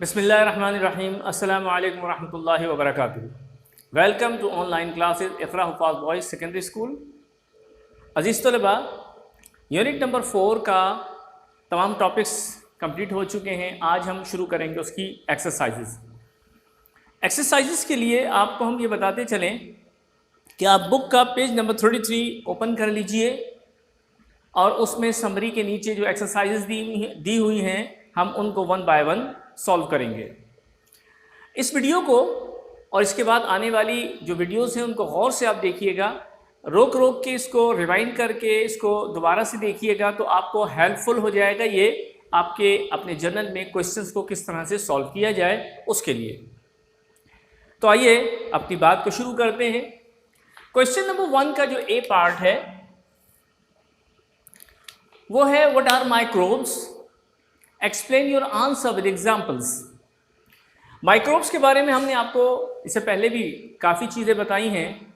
बिस्मिल्लाहिर्रहमानिर्रहीम। अस्सलामु अलैकुम वरहमतुल्लाहि वबरकातुहू। Welcome to online classes Iqra Huffaz boys secondary school. अज़ीज़ तलबा, यूनिट नंबर 4 का तमाम टॉपिक्स कंप्लीट हो चुके हैं। आज हम शुरू करेंगे उसकी एक्सरसाइजेज़ के लिए आपको हम ये बताते चलें कि आप बुक का पेज नंबर 33 ओपन कर लीजिए और उसमें समरी के नीचे जो एक्सरसाइजेज़ दी हुई हैं हम उनको वन बाय वन सॉल्व करेंगे। इस वीडियो को और इसके बाद आने वाली जो वीडियोस हैं उनको गौर से आप देखिएगा, रोक रोक के इसको रिवाइंड करके इसको दोबारा से देखिएगा तो आपको हेल्पफुल हो जाएगा ये आपके अपने जर्नल में क्वेश्चंस को किस तरह से सॉल्व किया जाए उसके लिए। तो आइए अपनी बात को शुरू करते हैं। क्वेश्चन नंबर 1 का जो ए पार्ट है वो है what are microbes, explain your answer with examples. Microbes के बारे में हमने आपको इससे पहले भी काफ़ी चीज़ें बताई हैं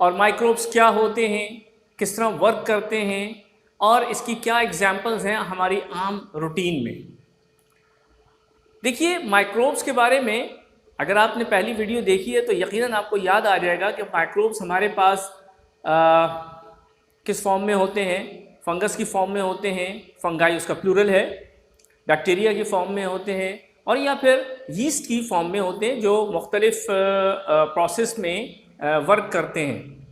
और माइक्रोब्स क्या होते हैं, किस तरह वर्क करते हैं और इसकी क्या एग्जाम्पल्स हैं हमारी आम रूटीन में। देखिए, माइक्रोब्स के बारे में अगर आपने पहली वीडियो देखी है तो यकीनन आपको याद आ जाएगा कि माइक्रोब्स हमारे पास किस फॉर्म में होते हैं। फंगस की फॉर्म में होते हैं, फंगाई उसका प्लूरल है, बैक्टीरिया की फॉर्म में होते हैं और या फिर यीस्ट की फॉर्म में होते हैं जो मुख्तलिफ प्रोसेस में वर्क करते हैं।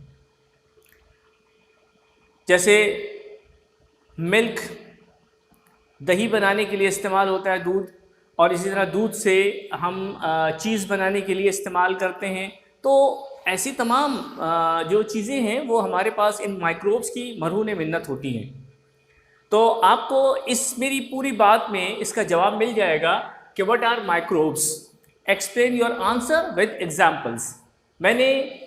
जैसे मिल्क दही बनाने के लिए इस्तेमाल होता है दूध, और इसी तरह दूध से हम चीज़ बनाने के लिए इस्तेमाल करते हैं। तो ऐसी तमाम जो चीज़ें हैं वो हमारे पास इन माइक्रोब्स की मरहून मिन्नत होती हैं। तो आपको इस मेरी पूरी बात में इसका जवाब मिल जाएगा कि what are microbes, explain your answer with examples. मैंने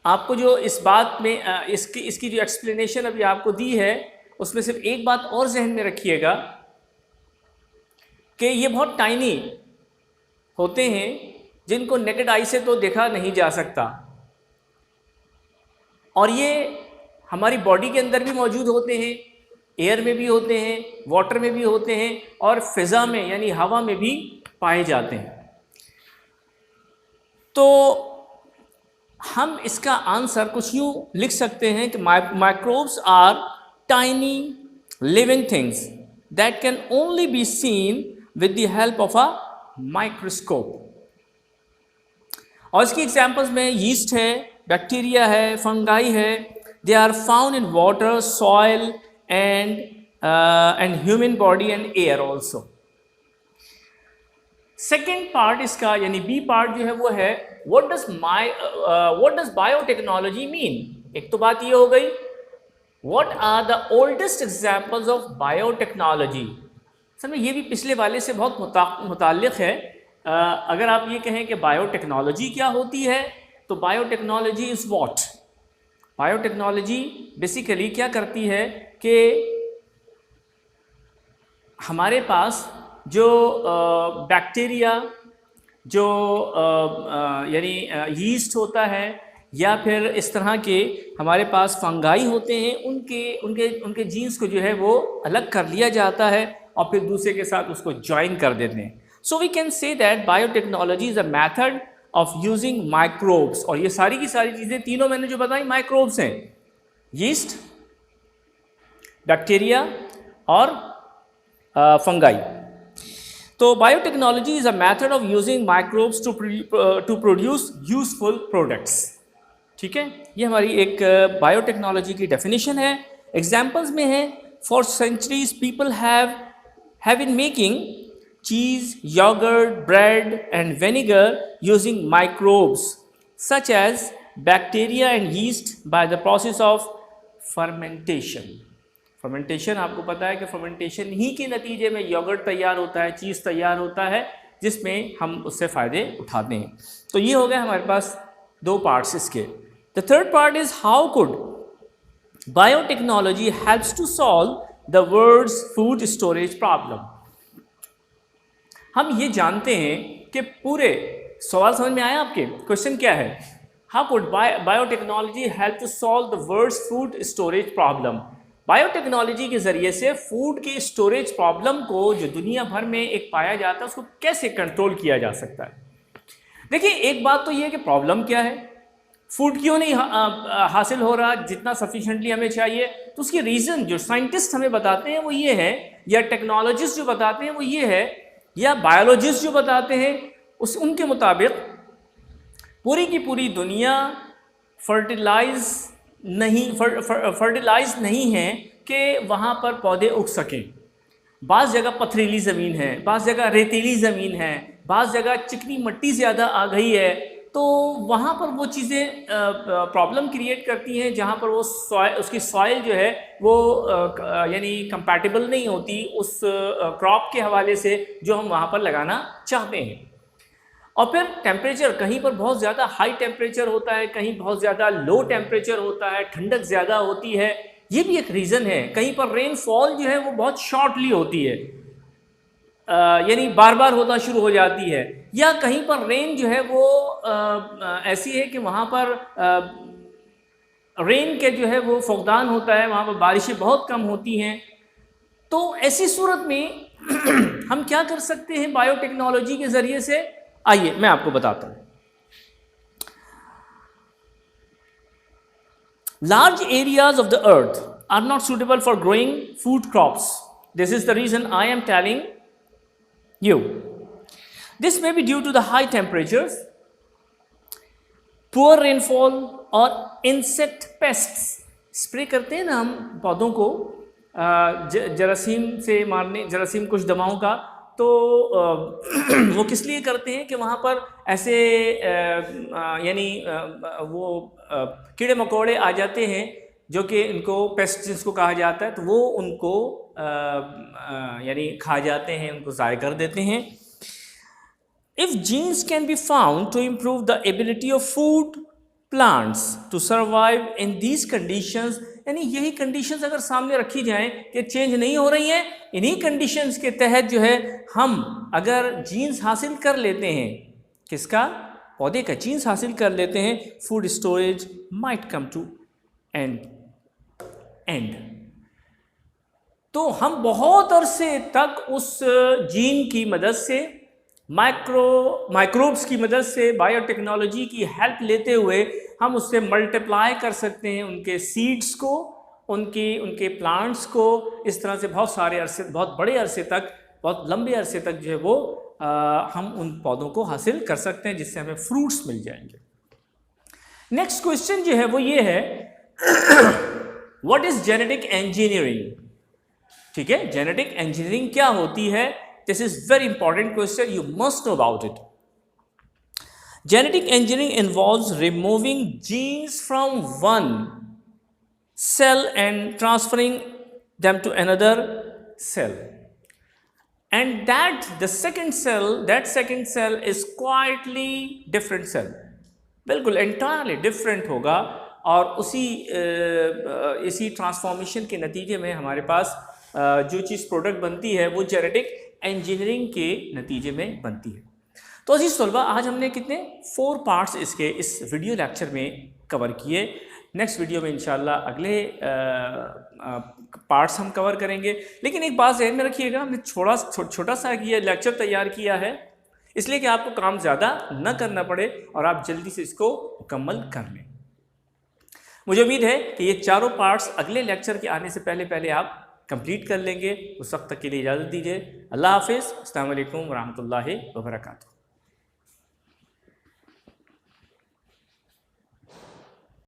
आपको जो इस बात में इसकी जो एक्सप्लेनेशन अभी आपको दी है उसमें सिर्फ एक बात और जहन में रखिएगा कि ये बहुत टाइनी होते हैं जिनको नेकेड आई से तो देखा नहीं जा सकता, और ये हमारी बॉडी के अंदर भी मौजूद होते हैं, एयर में भी होते हैं, वाटर में भी होते हैं और फिज़ा में यानी हवा में भी पाए जाते हैं। तो हम इसका आंसर कुछ यूँ लिख सकते हैं कि microbes are tiny living things that can only be seen with the help of a microscope. और इसकी एग्जाम्पल्स में यीस्ट है, बैक्टीरिया है, फंगाई है। They are found in water, soil and human body and air also. Second part इसका यानी B part जो है वो है व्हाट डज बायोटेक्नोलॉजी मीन। एक तो बात ये हो गई what are the oldest examples of biotechnology. सर में ये भी पिछले वाले से बहुत मुताल्लिक़ है। अगर आप ये कहें कि बायोटेक्नोलॉजी क्या होती है तो biotechnology is what. Biotechnology basically क्या करती है कि हमारे पास जो बैक्टीरिया जो यानी यीस्ट होता है या फिर इस तरह के हमारे पास फंगाई होते हैं, उनके जीन्स को जो है वो अलग कर लिया जाता है और फिर दूसरे के साथ उसको ज्वाइन कर देते हैं। So we can say that biotechnology is a method of using microbes. और ये सारी की सारी चीज़ें तीनों मैंने जो बताई माइक्रोब्स हैं, यीस्ट, बैक्टीरिया और फंगाई। तो biotechnology is a method of using microbes to produce useful products. ठीक है, ये हमारी एक बायोटेक्नोलॉजी की डेफिनेशन है। एग्जाम्पल्स में है for centuries people have been making cheese, yogurt, bread and vinegar using microbes such as bacteria and yeast by the process of fermentation. Fermentation आपको पता है कि फर्मेंटेशन ही के नतीजे में योगर्ट तैयार होता है, चीज़ तैयार होता है जिसमें हम उससे फ़ायदे उठाते हैं। तो ये हो गया हमारे पास दो पार्ट्स इसके। The third part is how could biotechnology helps to solve the world's food storage problem. हम ये जानते हैं कि पूरे सवाल समझ में आया आपके? क्वेश्चन क्या है? How could biotechnology help to solve the world's food storage problem. Biotechnology के ज़रिए से फूड के स्टोरेज प्रॉब्लम को जो दुनिया भर में एक पाया जाता है उसको कैसे कंट्रोल किया जा सकता है। देखिए, एक बात तो ये है कि प्रॉब्लम क्या है, फूड क्यों नहीं हासिल हो रहा जितना सफिशेंटली हमें चाहिए। तो उसकी रीज़न जो साइंटिस्ट हमें बताते हैं वो ये है, या टेक्नोलॉजिस्ट जो बताते हैं वो ये है, या बायोलॉजिस्ट जो बताते हैं उनके मुताबिक पूरी की पूरी दुनिया फर्टिलाइज नहीं है कि वहाँ पर पौधे उग सकें। बाज़ जगह पथरीली ज़मीन है, बाज़ जगह रेतीली ज़मीन है, बाज़ जगह चिकनी मिट्टी ज़्यादा आ गई है, तो वहाँ पर वो चीज़ें प्रॉब्लम क्रिएट करती हैं जहाँ पर वो उसकी सॉइल जो है वो यानी कंपैटिबल नहीं होती उस क्रॉप के हवाले से जो हम वहाँ पर लगाना चाहते हैं। और फिर टेम्परेचर, कहीं पर बहुत ज़्यादा हाई टेम्परेचर होता है, कहीं बहुत ज़्यादा लो टेम्परेचर होता है, ठंडक ज़्यादा होती है, ये भी एक रीज़न है। कहीं पर रेनफॉल जो है वो बहुत शॉर्टली होती है, यानी बार बार होना शुरू हो जाती है, या कहीं पर रेन जो है वो ऐसी है कि वहाँ पर रेन के जो है वो फुकदान होता है, वहाँ पर बारिशें बहुत कम होती हैं। तो ऐसी सूरत में हम क्या कर सकते हैं बायोटेक्नोलॉजी के ज़रिए से, आइए मैं आपको बताता हूँ। Large areas of the earth are not suitable for growing food crops. This is the reason I am telling you. This may be due to the high temperatures, poor rainfall or insect pests. Spray करते हैं ना हम पौधों को जरासीम से मारने, जरासीम कुछ दवाओं का, तो वो किस लिए करते हैं कि वहाँ पर ऐसे यानी वो कीड़े मकोड़े आ जाते हैं जो कि इनको पेस्ट जिसको कहा जाता है, तो वो उनको यानी खा जाते हैं, उनको ज़ाय कर देते हैं। If genes can be found to improve the ability of food plants to survive in these conditions, यानी यही कंडीशंस अगर सामने रखी जाएं कि चेंज नहीं हो रही हैं, इन्हीं कंडीशंस के तहत जो है हम अगर जीन्स हासिल कर लेते हैं, किसका, पौधे का जीन्स हासिल कर लेते हैं, food storage might come to end. तो हम बहुत अरसे तक उस जीन की मदद से, माइक्रोब्स की मदद से, बायोटेक्नोलॉजी की हेल्प लेते हुए हम उससे मल्टीप्लाई कर सकते हैं उनके सीड्स को, उनके प्लांट्स को। इस तरह से बहुत सारे अरसे, बहुत बड़े अरसे तक, बहुत लंबे अरसे तक जो है वो हम उन पौधों को हासिल कर सकते हैं, जिससे हमें फ्रूट्स मिल जाएंगे। नेक्स्ट क्वेश्चन जो है वो ये है, व्हाट इज जेनेटिक इंजीनियरिंग। ठीक है, जेनेटिक इंजीनियरिंग क्या होती है? This is very important question, you must know about it. Genetic engineering involves removing genes from one cell and transferring them to another cell, and that second cell is quietly different cell, बिल्कुल entirely different होगा, और इसी transformation के नतीजे में हमारे पास जो चीज़ product बनती है वो जेनेटिक इंजीनियरिंग के नतीजे में बनती है। तो अजीज़ तलबा, आज हमने कितने 4 पार्ट्स इस वीडियो लेक्चर में कवर किए। नेक्स्ट वीडियो में इंशाल्लाह अगले पार्ट्स हम कवर करेंगे। लेकिन एक बात ज़हन में रखिएगा, हमने छोटा सा ये लेक्चर तैयार किया है इसलिए कि आपको काम ज़्यादा न करना पड़े और आप जल्दी से इसको मुकम्मल कर लें। मुझे उम्मीद है कि ये चारों पार्ट्स अगले लेक्चर के आने से पहले आप कंप्लीट कर लेंगे। उस वक्त तक के लिए इजाज़त दीजिए। अल्लाह हाफिज़। अस्सलामु अलैकुम वरहमतुल्लाहि वबरकातुहू।